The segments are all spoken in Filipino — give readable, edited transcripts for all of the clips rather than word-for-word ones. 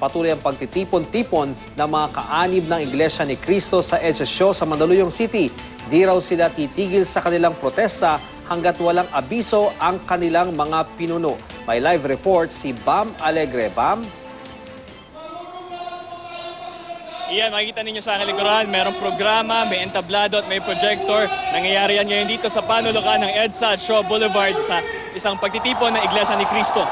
Patuloy ang pagtitipon-tipon ng mga kaanib ng Iglesia ni Cristo sa EDSA Show sa Mandaluyong City. Di raw sila titigil sa kanilang protesta hanggat walang abiso ang kanilang mga pinuno. May live report si Bam Alegre. Bam? Iyan, makikita ninyo sa aking likuran, mayroong programa, may entablado at may projector. Nangyayari yan ngayon dito sa panulukan ng EDSA Shaw Boulevard sa isang pagtitipon ng Iglesia ni Cristo.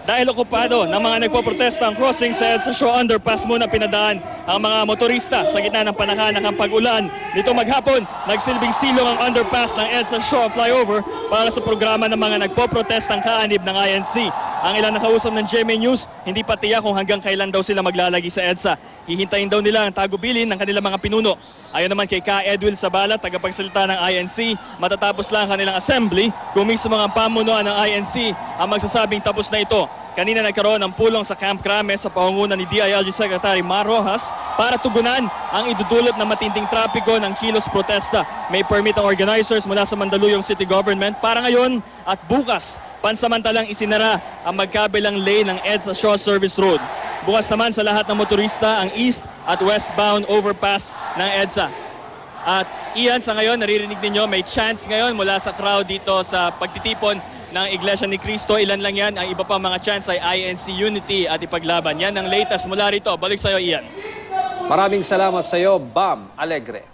Dahil okupado ng mga nagpoprotesta ang crossing sa EDSA Shaw underpass muna pinadaan ang mga motorista sa gitna ng panakanang ng pag-ulan. Dito maghapon, nagsilbing silong ang underpass ng EDSA Shaw flyover para sa programa ng mga nagpoprotestang kaanib ng INC. Ang ilang nakausap ng GMA News, hindi pa tiyak kung hanggang kailan daw sila maglalagi sa EDSA. Hihintayin daw nila ang tagubilin ng kanilang mga pinuno. Ayon naman kay Ka Edwil Sabala, tagapagsalita ng INC, matatapos lang ang kanilang assembly kung mismo ang pamunuan ng INC ang magsasabing tapos na ito. Kanina nagkaroon ng pulong sa Camp Crame sa pangunguna ni DILG Secretary Mar Rojas para tugunan ang idudulot na matinding trapiko ng kilos protesta. May permit ang organizers mula sa Mandaluyong City Government para ngayon at bukas pansamantalang isinara ang magkabilang lane ng EDSA Shaw Service Road. Bukas naman sa lahat ng motorista ang east at westbound overpass ng EDSA. At iyan, sa ngayon naririnig ninyo may chants ngayon mula sa crowd dito sa pagtitipon ng Iglesia ni Cristo. Ilan lang yan. Ang iba pa mga chants ay INC Unity at Ipaglaban. Yan ang latest mula rito. Balik sa iyo, Ian. Maraming salamat sa iyo, Bam Alegre.